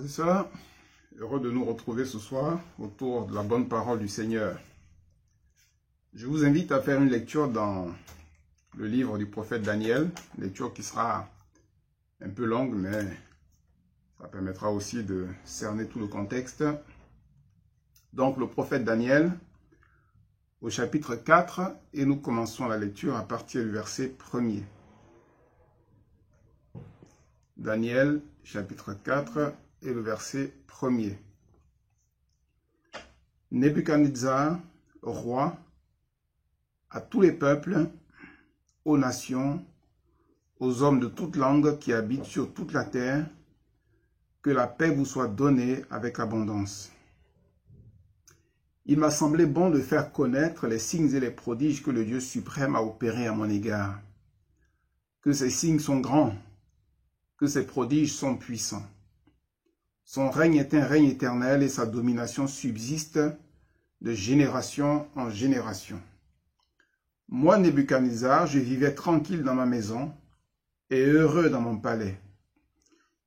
Frères et sœurs, heureux de nous retrouver ce soir autour de la bonne parole du Seigneur. Je vous invite à faire une lecture dans le livre du prophète Daniel, lecture qui sera un peu longue, mais ça permettra aussi de cerner tout le contexte. Donc le prophète Daniel, au chapitre 4, et nous commençons la lecture à partir du verset 1er. Daniel, chapitre 4, et le verset 1er. Nebuchadnezzar, roi, à tous les peuples, aux nations, aux hommes de toute langue qui habitent sur toute la terre, que la paix vous soit donnée avec abondance. Il m'a semblé bon de faire connaître les signes et les prodiges que le Dieu suprême a opérés à mon égard. Que ces signes sont grands, que ces prodiges sont puissants. Son règne est un règne éternel et sa domination subsiste de génération en génération. Moi, Nebuchadnezzar, je vivais tranquille dans ma maison et heureux dans mon palais.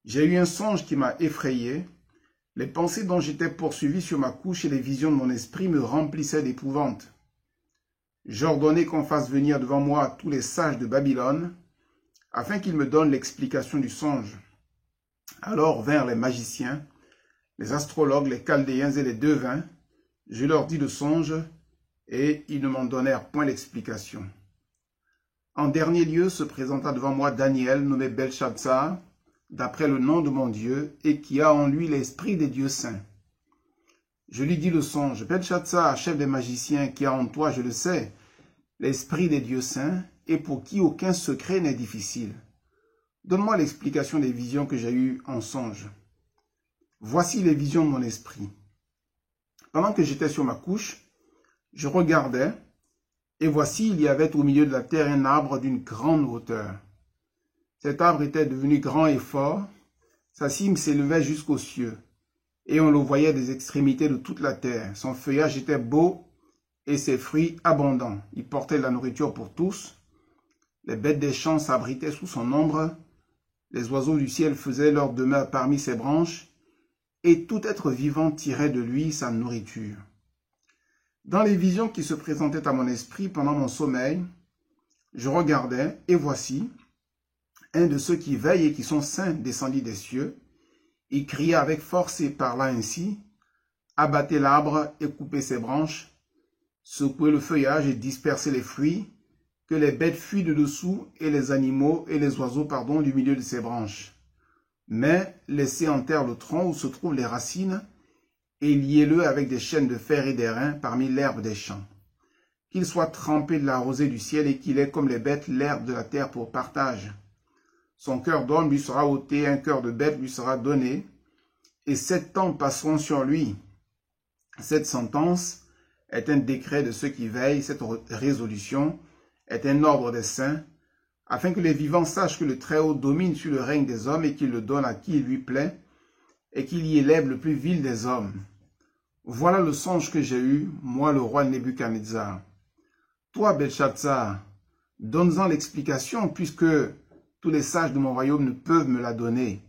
J'ai eu un songe qui m'a effrayé. Les pensées dont j'étais poursuivi sur ma couche et les visions de mon esprit me remplissaient d'épouvante. J'ordonnai qu'on fasse venir devant moi tous les sages de Babylone, afin qu'ils me donnent l'explication du songe. Alors vinrent les magiciens, les astrologues, les chaldéens et les devins. Je leur dis le songe, et ils ne m'en donnèrent point l'explication. En dernier lieu se présenta devant moi Daniel, nommé Belchatsar, d'après le nom de mon Dieu, et qui a en lui l'esprit des dieux saints. Je lui dis le songe, Belchatsar, chef des magiciens, qui a en toi, je le sais, l'esprit des dieux saints, et pour qui aucun secret n'est difficile. Donne-moi l'explication des visions que j'ai eues en songe. Voici les visions de mon esprit. Pendant que j'étais sur ma couche, je regardais, et voici il y avait au milieu de la terre un arbre d'une grande hauteur. Cet arbre était devenu grand et fort, sa cime s'élevait jusqu'aux cieux, et on le voyait des extrémités de toute la terre. Son feuillage était beau, et ses fruits abondants. Il portait de la nourriture pour tous. Les bêtes des champs s'abritaient sous son ombre. Les oiseaux du ciel faisaient leur demeure parmi ses branches, et tout être vivant tirait de lui sa nourriture. Dans les visions qui se présentaient à mon esprit pendant mon sommeil, je regardais, et voici, un de ceux qui veillent et qui sont saints descendit des cieux. Il cria avec force et parla ainsi, « Abattez l'arbre et coupez ses branches, secouez le feuillage et dispersez les fruits, que les bêtes fuient de dessous et les animaux et les oiseaux, du milieu de ses branches. Mais laissez en terre le tronc où se trouvent les racines et liez-le avec des chaînes de fer et d'airain parmi l'herbe des champs. Qu'il soit trempé de la rosée du ciel et qu'il ait comme les bêtes l'herbe de la terre pour partage. Son cœur d'homme lui sera ôté, un cœur de bête lui sera donné, et 7 ans passeront sur lui. Cette sentence est un décret de ceux qui veillent, cette résolution est un ordre des saints, afin que les vivants sachent que le Très-Haut domine sur le règne des hommes et qu'il le donne à qui il lui plaît, et qu'il y élève le plus vil des hommes. Voilà le songe que j'ai eu, moi le roi Nebuchadnezzar. Toi, Belchatsar, donne-en l'explication, puisque tous les sages de mon royaume ne peuvent me la donner.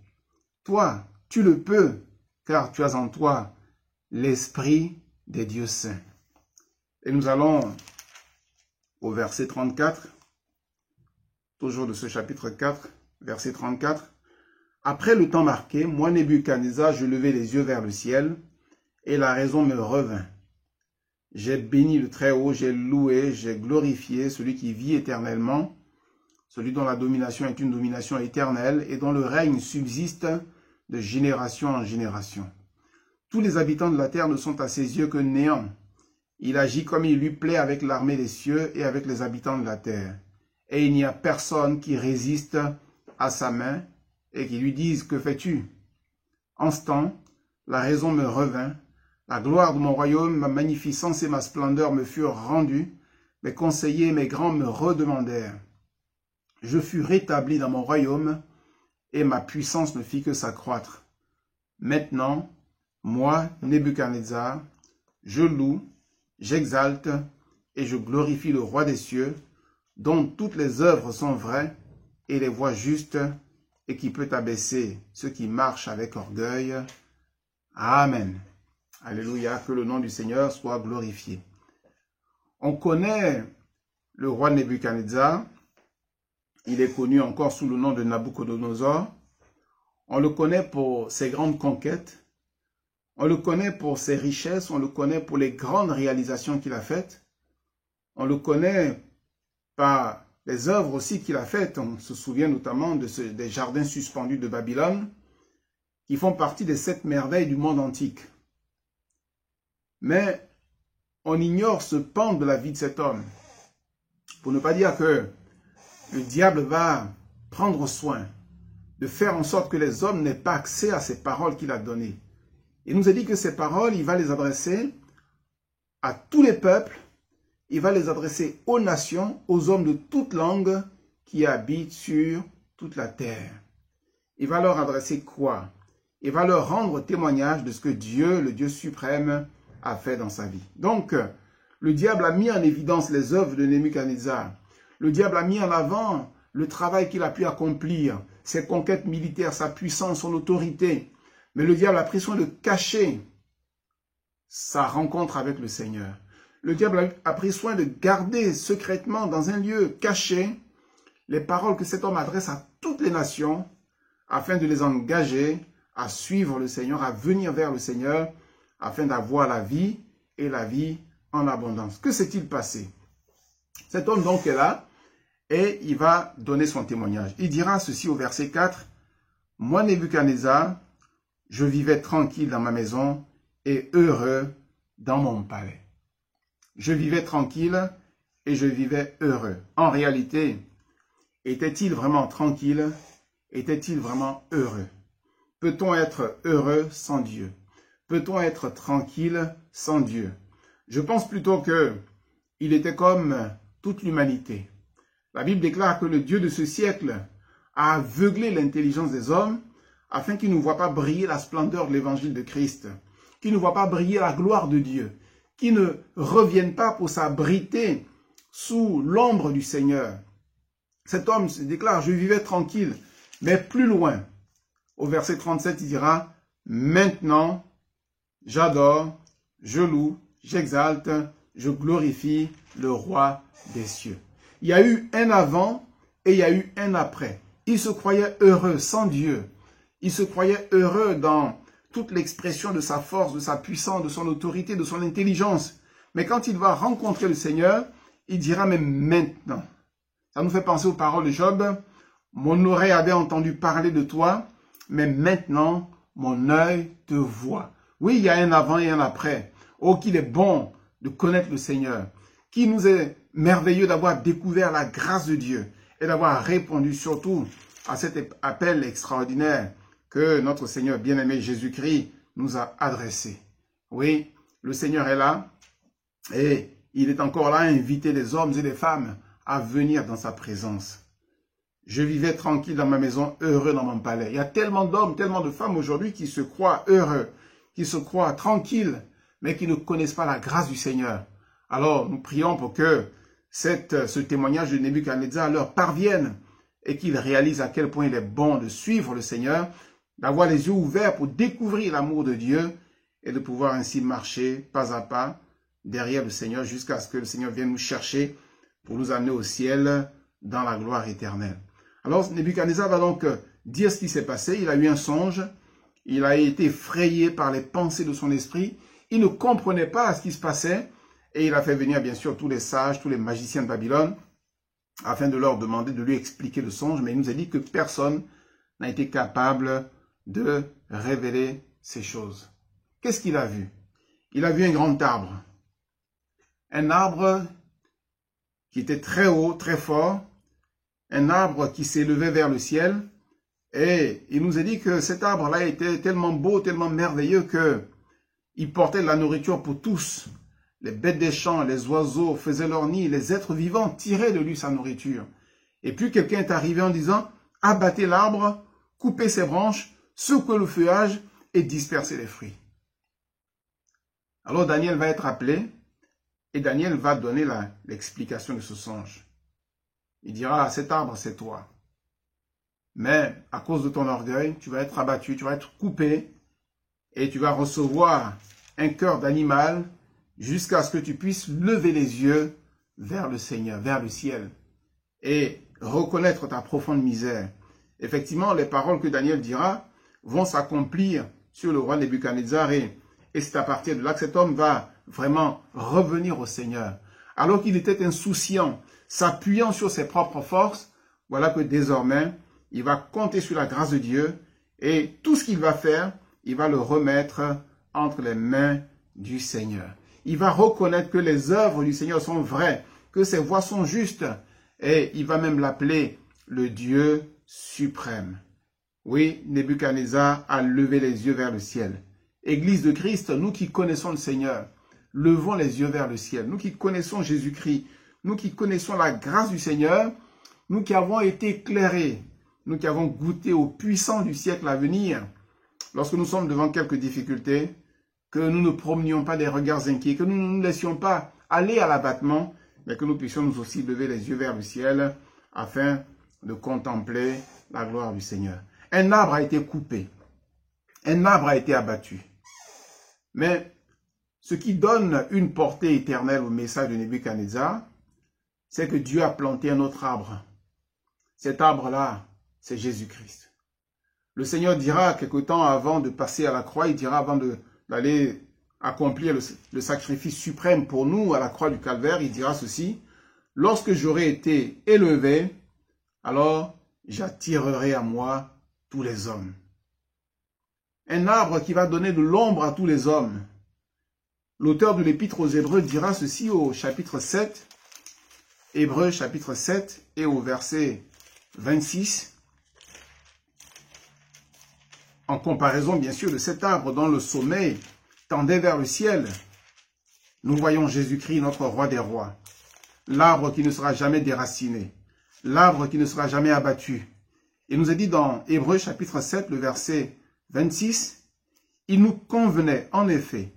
Toi, tu le peux, car tu as en toi l'esprit des dieux saints. Et nous allons au verset 34, toujours de ce chapitre 4, verset 34. Après le temps marqué, moi Nebuchadnezzar, je levai les yeux vers le ciel, et la raison me revint. J'ai béni le Très-Haut, j'ai loué, j'ai glorifié celui qui vit éternellement, celui dont la domination est une domination éternelle, et dont le règne subsiste de génération en génération. Tous les habitants de la terre ne sont à ses yeux que néant. Il agit comme il lui plaît avec l'armée des cieux et avec les habitants de la terre. Et il n'y a personne qui résiste à sa main et qui lui dise « Que fais-tu » En ce temps, la raison me revint, la gloire de mon royaume, ma magnificence et ma splendeur me furent rendues, mes conseillers et mes grands me redemandèrent. Je fus rétabli dans mon royaume et ma puissance ne fit que s'accroître. Maintenant, moi, Nebuchadnezzar, je loue, j'exalte et je glorifie le roi des cieux, dont toutes les œuvres sont vraies et les voies justes et qui peut abaisser ceux qui marchent avec orgueil. Amen. Alléluia, que le nom du Seigneur soit glorifié. On connaît le roi Nebuchadnezzar. Il est connu encore sous le nom de Nabuchodonosor. On le connaît pour ses grandes conquêtes. On le connaît pour ses richesses. On le connaît pour les grandes réalisations qu'il a faites. On le connaît par les œuvres aussi qu'il a faites. On se souvient notamment des jardins suspendus de Babylone, qui font partie des 7 merveilles du monde antique. Mais on ignore ce pan de la vie de cet homme. Pour ne pas dire que le diable va prendre soin de faire en sorte que les hommes n'aient pas accès à ces paroles qu'il a données. Il nous a dit que ces paroles, il va les adresser à tous les peuples, il va les adresser aux nations, aux hommes de toute langue qui habitent sur toute la terre. Il va leur adresser quoi? Il va leur rendre témoignage de ce que Dieu, le Dieu suprême, a fait dans sa vie. Donc, le diable a mis en évidence les œuvres de Nebuchadnezzar. Le diable a mis en avant le travail qu'il a pu accomplir, ses conquêtes militaires, sa puissance, son autorité. Mais le diable a pris soin de cacher sa rencontre avec le Seigneur. Le diable a pris soin de garder secrètement dans un lieu caché les paroles que cet homme adresse à toutes les nations afin de les engager à suivre le Seigneur, à venir vers le Seigneur afin d'avoir la vie et la vie en abondance. Que s'est-il passé? Cet homme donc est là et il va donner son témoignage. Il dira ceci au verset 4. « Moi, Nebuchadnezzar, je vivais tranquille dans ma maison et heureux dans mon palais. » Je vivais tranquille et je vivais heureux. En réalité, était-il vraiment tranquille? Était-il vraiment heureux? Peut-on être heureux sans Dieu? Peut-on être tranquille sans Dieu? Je pense plutôt qu'il était comme toute l'humanité. La Bible déclare que le Dieu de ce siècle a aveuglé l'intelligence des hommes afin qu'ils ne voient pas briller la splendeur de l'évangile de Christ, qu'ils ne voient pas briller la gloire de Dieu, qu'ils ne reviennent pas pour s'abriter sous l'ombre du Seigneur. Cet homme se déclare, je vivais tranquille, mais plus loin, au verset 37, il dira, maintenant, j'adore, je loue, j'exalte, je glorifie le roi des cieux. Il y a eu un avant et il y a eu un après. Il se croyait heureux sans Dieu. Il se croyait heureux dans toute l'expression de sa force, de sa puissance, de son autorité, de son intelligence. Mais quand il va rencontrer le Seigneur, il dira, mais maintenant. Ça nous fait penser aux paroles de Job. Mon oreille avait entendu parler de toi, mais maintenant, mon œil te voit. Oui, il y a un avant et un après. Oh, qu'il est bon de connaître le Seigneur. Qu'il nous est merveilleux d'avoir découvert la grâce de Dieu et d'avoir répondu surtout à cet appel extraordinaire que notre Seigneur bien-aimé Jésus-Christ nous a adressé. Oui, le Seigneur est là et il est encore là à inviter les hommes et les femmes à venir dans sa présence. Je vivais tranquille dans ma maison, heureux dans mon palais. Il y a tellement d'hommes, tellement de femmes aujourd'hui qui se croient heureux, qui se croient tranquilles, mais qui ne connaissent pas la grâce du Seigneur. Alors, nous prions pour que ce témoignage de Nebuchadnezzar leur parvienne et qu'ils réalisent à quel point il est bon de suivre le Seigneur, d'avoir les yeux ouverts pour découvrir l'amour de Dieu et de pouvoir ainsi marcher pas à pas derrière le Seigneur jusqu'à ce que le Seigneur vienne nous chercher pour nous amener au ciel dans la gloire éternelle. Alors, Nebuchadnezzar va donc dire ce qui s'est passé. Il a eu un songe. Il a été effrayé par les pensées de son esprit. Il ne comprenait pas ce qui se passait. Et il a fait venir, bien sûr, tous les sages, tous les magiciens de Babylone, afin de leur demander de lui expliquer le songe. Mais il nous a dit que personne n'a été capable de révéler ces choses. Qu'est-ce qu'il a vu? Il a vu un grand arbre. Un arbre qui était très haut, très fort. Un arbre qui s'élevait vers le ciel. Et il nous a dit que cet arbre-là était tellement beau, tellement merveilleux qu'il portait de la nourriture pour tous. Les bêtes des champs, les oiseaux faisaient leur nid, les êtres vivants tiraient de lui sa nourriture. Et puis quelqu'un est arrivé en disant, abattez l'arbre, coupez ses branches, secouez le feuillage et dispersez les fruits. Alors Daniel va être appelé et Daniel va donner l'explication de ce songe. Il dira, cet arbre c'est toi. Mais à cause de ton orgueil, tu vas être abattu, tu vas être coupé et tu vas recevoir un cœur d'animal jusqu'à ce que tu puisses lever les yeux vers le Seigneur, vers le ciel et reconnaître ta profonde misère. Effectivement, les paroles que Daniel dira vont s'accomplir sur le roi Nebuchadnezzar et c'est à partir de là que cet homme va vraiment revenir au Seigneur. Alors qu'il était insouciant, s'appuyant sur ses propres forces, voilà que désormais, il va compter sur la grâce de Dieu et tout ce qu'il va faire, il va le remettre entre les mains du Seigneur. Il va reconnaître que les œuvres du Seigneur sont vraies, que ses voies sont justes et il va même l'appeler le Dieu suprême. Oui, Nebuchadnezzar a levé les yeux vers le ciel. Église de Christ, nous qui connaissons le Seigneur, levons les yeux vers le ciel. Nous qui connaissons Jésus-Christ, nous qui connaissons la grâce du Seigneur, nous qui avons été éclairés, nous qui avons goûté au puissant du siècle à venir, lorsque nous sommes devant quelques difficultés, que nous ne promenions pas des regards inquiets, que nous ne nous laissions pas aller à l'abattement, mais que nous puissions nous aussi lever les yeux vers le ciel afin de contempler la gloire du Seigneur. Un arbre a été coupé, un arbre a été abattu. Mais ce qui donne une portée éternelle au message de Nebuchadnezzar, c'est que Dieu a planté un autre arbre. Cet arbre-là, c'est Jésus-Christ. Le Seigneur dira, quelque temps avant de passer à la croix, il dira avant d'aller accomplir le sacrifice suprême pour nous à la croix du Calvaire, il dira ceci: « Lorsque j'aurai été élevé, alors j'attirerai à moi tous les hommes. » Un arbre qui va donner de l'ombre à tous les hommes. L'auteur de l'Épître aux Hébreux dira ceci au chapitre 7, Hébreux chapitre 7 et au verset 26, en comparaison bien sûr de cet arbre dont le sommet tendait vers le ciel. Nous voyons Jésus-Christ, notre roi des rois, l'arbre qui ne sera jamais déraciné, l'arbre qui ne sera jamais abattu. Il nous est dit dans Hébreux chapitre 7, le verset 26, « Il nous convenait en effet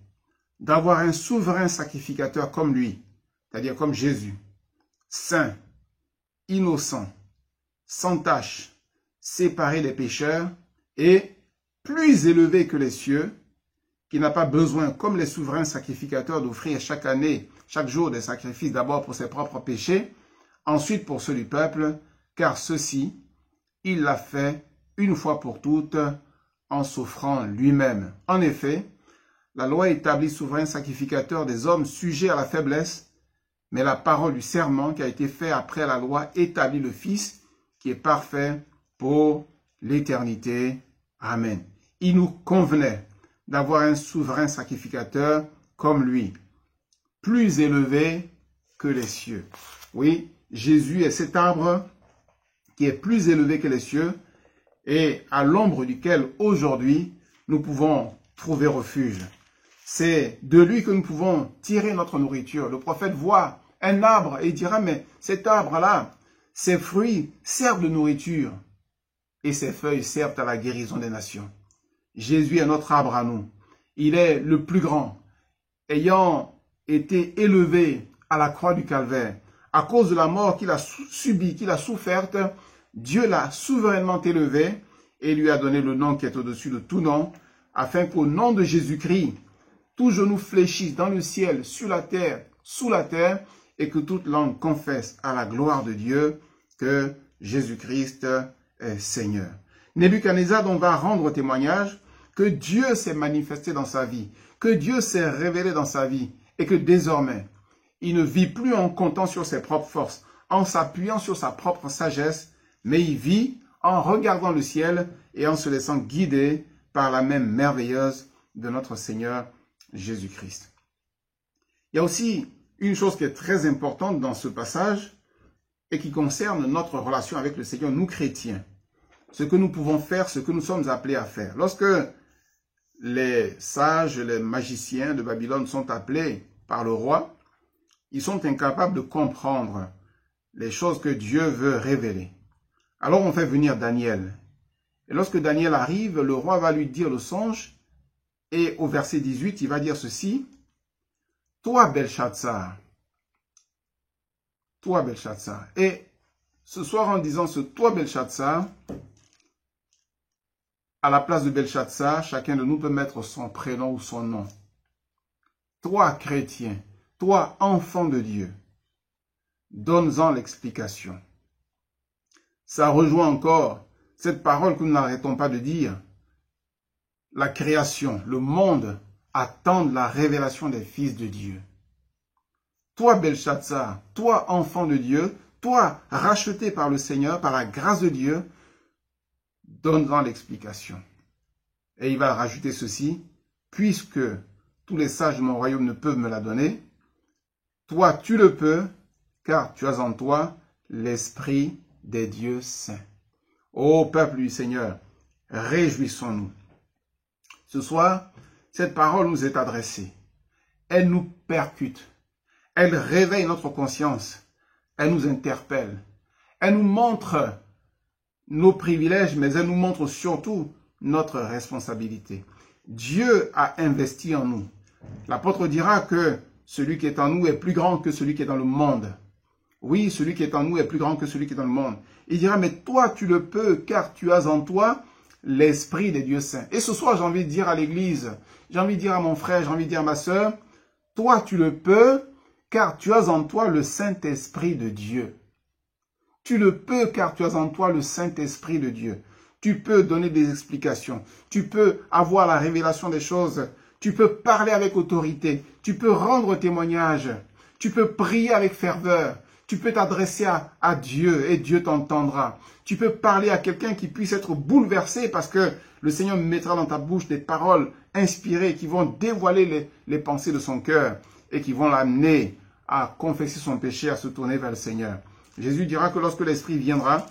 d'avoir un souverain sacrificateur comme lui, c'est-à-dire comme Jésus, saint, innocent, sans tache, séparé des pécheurs et plus élevé que les cieux, qui n'a pas besoin, comme les souverains sacrificateurs, d'offrir chaque année, chaque jour des sacrifices, d'abord pour ses propres péchés, ensuite pour ceux du peuple, car ceci, il l'a fait une fois pour toutes en s'offrant lui-même. En effet, la loi établit souverain sacrificateur des hommes sujets à la faiblesse, mais la parole du serment qui a été fait après la loi établit le Fils qui est parfait pour l'éternité. Amen. Il nous convenait d'avoir un souverain sacrificateur comme lui, plus élevé que les cieux. Oui, Jésus est cet arbre qui est plus élevé que les cieux et à l'ombre duquel aujourd'hui nous pouvons trouver refuge. C'est de lui que nous pouvons tirer notre nourriture. Le prophète voit un arbre et il dira, mais cet arbre-là, ses fruits servent de nourriture et ses feuilles servent à la guérison des nations. Jésus est notre arbre à nous. Il est le plus grand, ayant été élevé à la croix du Calvaire. À cause de la mort qu'il a subie, qu'il a soufferte, Dieu l'a souverainement élevé et lui a donné le nom qui est au-dessus de tout nom, afin qu'au nom de Jésus-Christ, tout genou fléchisse dans le ciel, sur la terre, sous la terre, et que toute langue confesse à la gloire de Dieu que Jésus-Christ est Seigneur. Nebuchadnezzar donc va rendre témoignage que Dieu s'est manifesté dans sa vie, que Dieu s'est révélé dans sa vie, et que désormais, il ne vit plus en comptant sur ses propres forces, en s'appuyant sur sa propre sagesse, mais il vit en regardant le ciel et en se laissant guider par la main merveilleuse de notre Seigneur Jésus-Christ. Il y a aussi une chose qui est très importante dans ce passage et qui concerne notre relation avec le Seigneur, nous chrétiens. Ce que nous pouvons faire, ce que nous sommes appelés à faire. Lorsque les sages, les magiciens de Babylone sont appelés par le roi, ils sont incapables de comprendre les choses que Dieu veut révéler. Alors on fait venir Daniel. Et lorsque Daniel arrive, le roi va lui dire le songe. Et au verset 18, il va dire ceci. Toi, Belshazzar. Toi, Belshazzar. Et ce soir, en disant ce toi, Belshazzar, à la place de Belshazzar, chacun de nous peut mettre son prénom ou son nom. Toi, chrétien, toi, enfant de Dieu, donne-en l'explication. Ça rejoint encore cette parole que nous n'arrêtons pas de dire. La création, le monde attendent la révélation des fils de Dieu. Toi, Belshazzar, toi, enfant de Dieu, toi, racheté par le Seigneur, par la grâce de Dieu, donne-en l'explication. Et il va rajouter ceci, puisque tous les sages de mon royaume ne peuvent me la donner, toi, tu le peux, car tu as en toi l'esprit des dieux saints. Ô peuple du Seigneur, réjouissons-nous. Ce soir, cette parole nous est adressée. Elle nous percute. Elle réveille notre conscience. Elle nous interpelle. Elle nous montre nos privilèges, mais elle nous montre surtout notre responsabilité. Dieu a investi en nous. L'apôtre dira que celui qui est en nous est plus grand que celui qui est dans le monde. Oui, celui qui est en nous est plus grand que celui qui est dans le monde. Il dira, mais toi, tu le peux, car tu as en toi l'esprit des dieux saints. Et ce soir, j'ai envie de dire à l'église, j'ai envie de dire à mon frère, j'ai envie de dire à ma sœur, toi, tu le peux, car tu as en toi le Saint-Esprit de Dieu. Tu le peux, car tu as en toi le Saint-Esprit de Dieu. Tu peux donner des explications. Tu peux avoir la révélation des choses. Tu peux parler avec autorité. Tu peux rendre témoignage. Tu peux prier avec ferveur. Tu peux t'adresser à Dieu et Dieu t'entendra. Tu peux parler à quelqu'un qui puisse être bouleversé parce que le Seigneur mettra dans ta bouche des paroles inspirées qui vont dévoiler les pensées de son cœur et qui vont l'amener à confesser son péché, à se tourner vers le Seigneur. Jésus dira que lorsque l'Esprit viendra,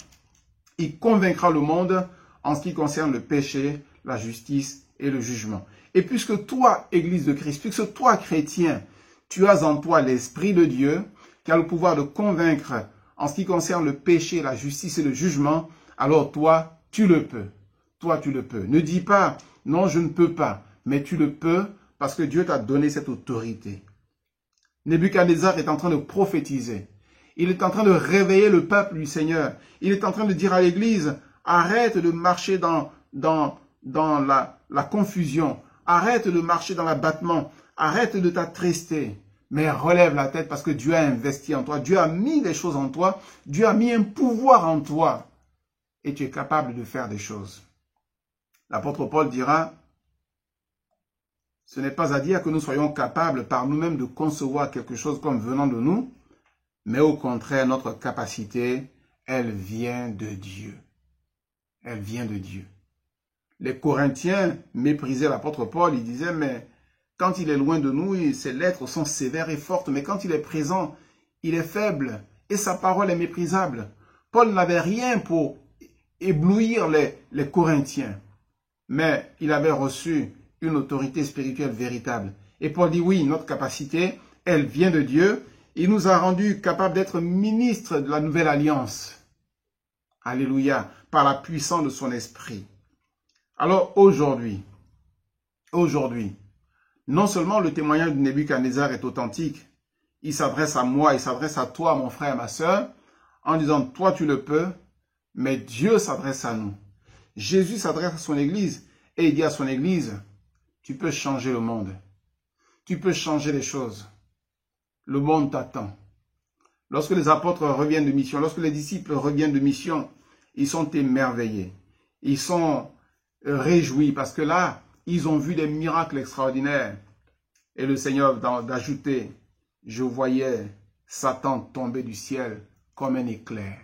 il convaincra le monde en ce qui concerne le péché, la justice et le jugement. Et puisque toi, Église de Christ, puisque toi, chrétien, tu as en toi l'Esprit de Dieu, qui a le pouvoir de convaincre en ce qui concerne le péché, la justice et le jugement, alors toi, tu le peux. Toi, tu le peux. Ne dis pas, non, je ne peux pas, mais tu le peux parce que Dieu t'a donné cette autorité. Nebuchadnezzar est en train de prophétiser. Il est en train de réveiller le peuple du Seigneur. Il est en train de dire à l'Église, arrête de marcher dans la confusion. Arrête de marcher dans l'abattement. Arrête de t'attrister. Mais relève la tête parce que Dieu a investi en toi. Dieu a mis des choses en toi. Dieu a mis un pouvoir en toi. Et tu es capable de faire des choses. L'apôtre Paul dira, ce n'est pas à dire que nous soyons capables par nous-mêmes de concevoir quelque chose comme venant de nous, mais au contraire, notre capacité, elle vient de Dieu. Elle vient de Dieu. Les Corinthiens méprisaient l'apôtre Paul. Ils disaient, mais quand il est loin de nous, ses lettres sont sévères et fortes. Mais quand il est présent, il est faible et sa parole est méprisable. Paul n'avait rien pour éblouir les Corinthiens. Mais il avait reçu une autorité spirituelle véritable. Et Paul dit, oui, notre capacité, elle vient de Dieu. Il nous a rendus capables d'être ministres de la nouvelle alliance. Alléluia, par la puissance de son esprit. Alors aujourd'hui, non seulement le témoignage de Nebuchadnezzar est authentique, il s'adresse à moi, il s'adresse à toi, mon frère, ma sœur, en disant, toi tu le peux, mais Dieu s'adresse à nous. Jésus s'adresse à son Église et il dit à son Église, tu peux changer le monde. Tu peux changer les choses. Le monde t'attend. Lorsque les apôtres reviennent de mission, lorsque les disciples reviennent de mission, ils sont émerveillés. Ils sont réjouis parce que là, ils ont vu des miracles extraordinaires. Et le Seigneur d'ajouter, je voyais Satan tomber du ciel comme un éclair.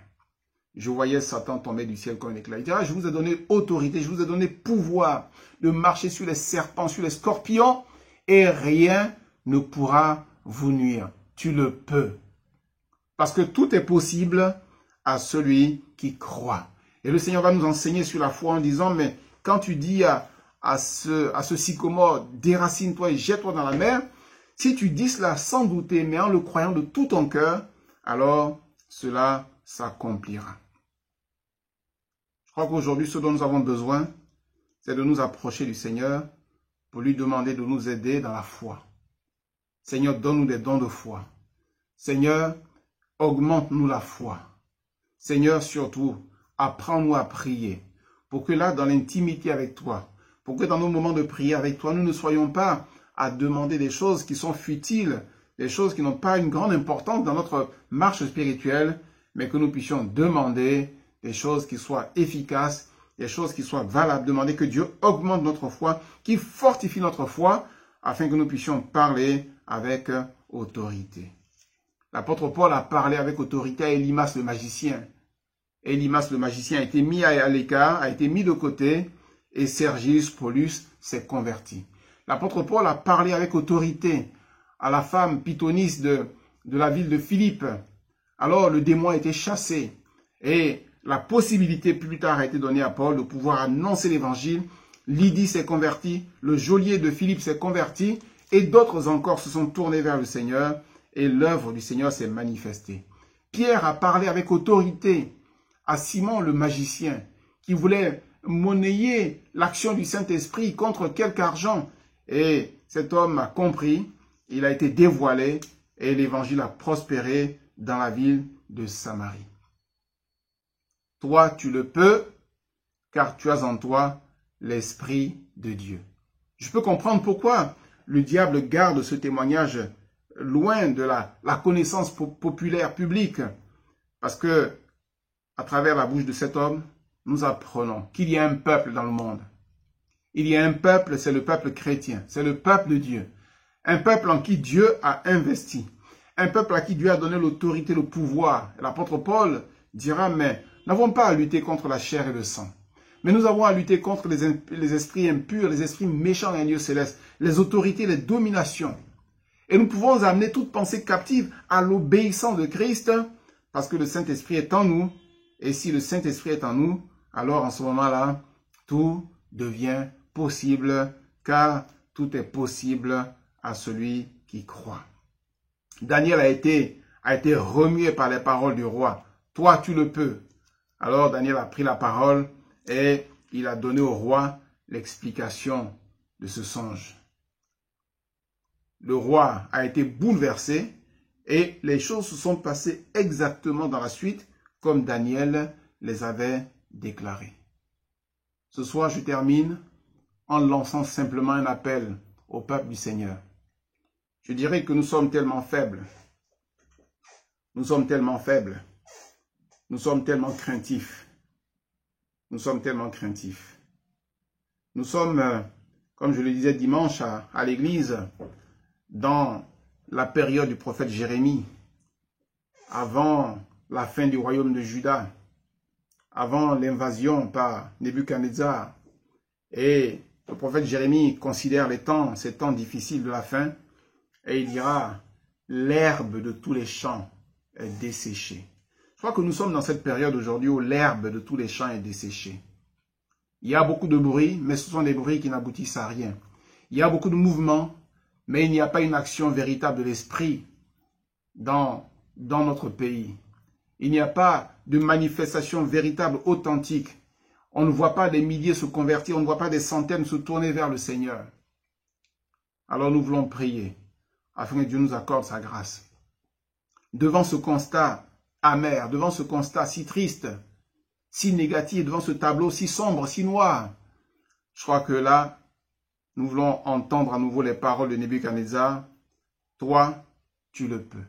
Je voyais Satan tomber du ciel comme un éclair. Il dira, je vous ai donné autorité, je vous ai donné pouvoir de marcher sur les serpents, sur les scorpions, et rien ne pourra vous nuire. Tu le peux. Parce que tout est possible à celui qui croit. Et le Seigneur va nous enseigner sur la foi en disant, mais quand tu dis à ce sycomore, déracine-toi et jette-toi dans la mer, si tu dis cela sans douter, mais en le croyant de tout ton cœur, alors cela s'accomplira. Je crois qu'aujourd'hui, ce dont nous avons besoin, c'est de nous approcher du Seigneur pour lui demander de nous aider dans la foi. Seigneur, donne-nous des dons de foi. Seigneur, augmente-nous la foi. Seigneur, surtout, apprends-nous à prier. pour que là, dans l'intimité avec toi, pour que dans nos moments de prière avec toi, nous ne soyons pas à demander des choses qui sont futiles, des choses qui n'ont pas une grande importance dans notre marche spirituelle, mais que nous puissions demander des choses qui soient efficaces, des choses qui soient valables, demander que Dieu augmente notre foi, qu'il fortifie notre foi, afin que nous puissions parler avec autorité. L'apôtre Paul a parlé avec autorité à Élymas le magicien. Élymas le magicien a été mis à l'écart, a été mis de côté, et Sergius Paulus s'est converti. L'apôtre Paul a parlé avec autorité à la femme pythonisse de la ville de Philippe. Alors le démon a été chassé et la possibilité plus tard a été donnée à Paul de pouvoir annoncer l'évangile. Lydie s'est convertie, le geôlier de Philippe s'est converti et d'autres encore se sont tournés vers le Seigneur et l'œuvre du Seigneur s'est manifestée. Pierre a parlé avec autorité à Simon le magicien qui voulait monnayer l'action du Saint-Esprit contre quelque argent. Et cet homme a compris, il a été dévoilé et l'évangile a prospéré dans la ville de Samarie. Toi, tu le peux, car tu as en toi l'Esprit de Dieu. Je peux comprendre pourquoi le diable garde ce témoignage loin de la connaissance populaire publique. Parce que, à travers la bouche de cet homme, nous apprenons qu'il y a un peuple dans le monde. Il y a un peuple, c'est le peuple chrétien, c'est le peuple de Dieu. Un peuple en qui Dieu a investi. Un peuple à qui Dieu a donné l'autorité, le pouvoir. L'apôtre Paul dira, mais nous n'avons pas à lutter contre la chair et le sang. Mais nous avons à lutter contre les esprits impurs, les esprits méchants et Dieu céleste, les autorités, les dominations. Et nous pouvons amener toute pensée captive à l'obéissance de Christ, parce que le Saint-Esprit est en nous. Et si le Saint-Esprit est en nous, alors en ce moment-là, tout devient possible, car tout est possible à celui qui croit. Daniel a été remué par les paroles du roi. Toi, tu le peux. Alors Daniel a pris la parole et il a donné au roi l'explication de ce songe. Le roi a été bouleversé et les choses se sont passées exactement dans la suite comme Daniel les avait déclarées. Ce soir, je termine en lançant simplement un appel au peuple du Seigneur. Je dirais que nous sommes tellement faibles. Nous sommes tellement faibles. Nous sommes tellement craintifs. Nous sommes tellement craintifs. Nous sommes, comme je le disais dimanche à l'église, dans la période du prophète Jérémie, avant la fin du royaume de Juda, avant l'invasion par Nebuchadnezzar. Et le prophète Jérémie considère ces temps difficiles de la fin, et il dira, l'herbe de tous les champs est desséchée. Je crois que nous sommes dans cette période aujourd'hui où l'herbe de tous les champs est desséchée. Il y a beaucoup de bruit, mais ce sont des bruits qui n'aboutissent à rien. Il y a beaucoup de mouvements, mais il n'y a pas une action véritable de l'esprit dans notre pays. Il n'y a pas de manifestation véritable, authentique. On ne voit pas des milliers se convertir, on ne voit pas des centaines se tourner vers le Seigneur. Alors nous voulons prier, afin que Dieu nous accorde sa grâce. Devant ce constat amer, devant ce constat si triste, si négatif, devant ce tableau si sombre, si noir, je crois que là, nous voulons entendre à nouveau les paroles de Nebuchadnezzar. Toi, tu le peux.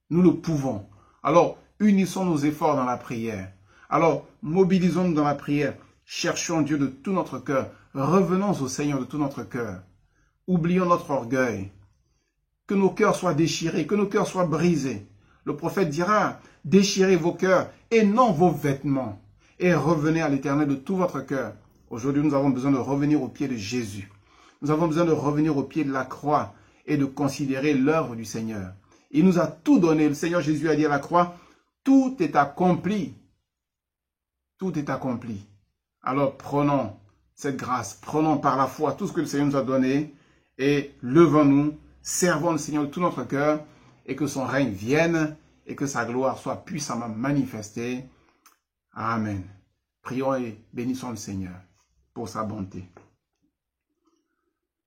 Nous le pouvons. Alors, unissons nos efforts dans la prière. Alors, mobilisons-nous dans la prière. Cherchons Dieu de tout notre cœur. Revenons au Seigneur de tout notre cœur. Oublions notre orgueil. Que nos cœurs soient déchirés, que nos cœurs soient brisés. Le prophète dira, déchirez vos cœurs et non vos vêtements. Et revenez à l'Éternel de tout votre cœur. Aujourd'hui, nous avons besoin de revenir au pied de Jésus. Nous avons besoin de revenir au pied de la croix et de considérer l'œuvre du Seigneur. Il nous a tout donné. Le Seigneur Jésus a dit à la croix, tout est accompli. Tout est accompli. Alors prenons cette grâce, prenons par la foi tout ce que le Seigneur nous a donné et levons-nous, servons le Seigneur de tout notre cœur et que son règne vienne et que sa gloire soit puissamment manifestée. Amen. Prions et bénissons le Seigneur pour sa bonté.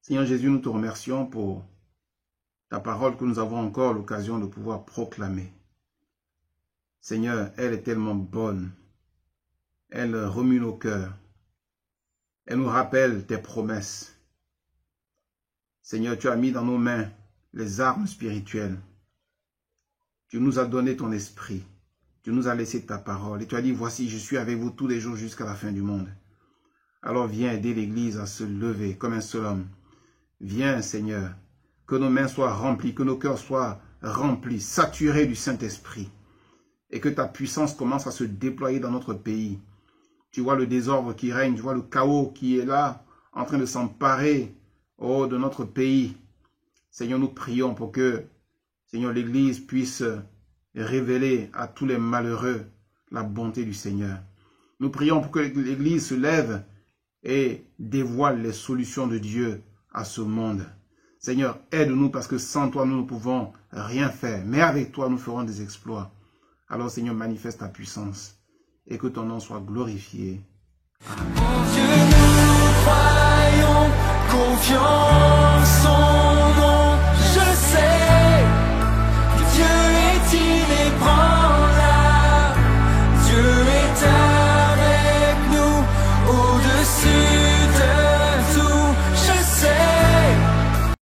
Seigneur Jésus, nous te remercions pour ta parole que nous avons encore l'occasion de pouvoir proclamer. Seigneur, elle est tellement bonne. Elle remue nos cœurs. Elle nous rappelle tes promesses. Seigneur, tu as mis dans nos mains les armes spirituelles. Tu nous as donné ton esprit. Tu nous as laissé ta parole. Et tu as dit, voici, je suis avec vous tous les jours jusqu'à la fin du monde. Alors viens aider l'Église à se lever comme un seul homme. Viens, Seigneur, que nos mains soient remplies, que nos cœurs soient remplis, saturés du Saint-Esprit. Et que ta puissance commence à se déployer dans notre pays. Tu vois le désordre qui règne, tu vois le chaos qui est là, en train de s'emparer, oh, de notre pays. Seigneur, nous prions pour que, Seigneur, l'Église puisse révéler à tous les malheureux la bonté du Seigneur. Nous prions pour que l'Église se lève et dévoile les solutions de Dieu à ce monde. Seigneur, aide-nous parce que sans toi, nous ne pouvons rien faire. Mais avec toi, nous ferons des exploits. Alors, Seigneur, manifeste ta puissance et que ton nom soit glorifié. Amen. En Dieu nous croyons, confiance.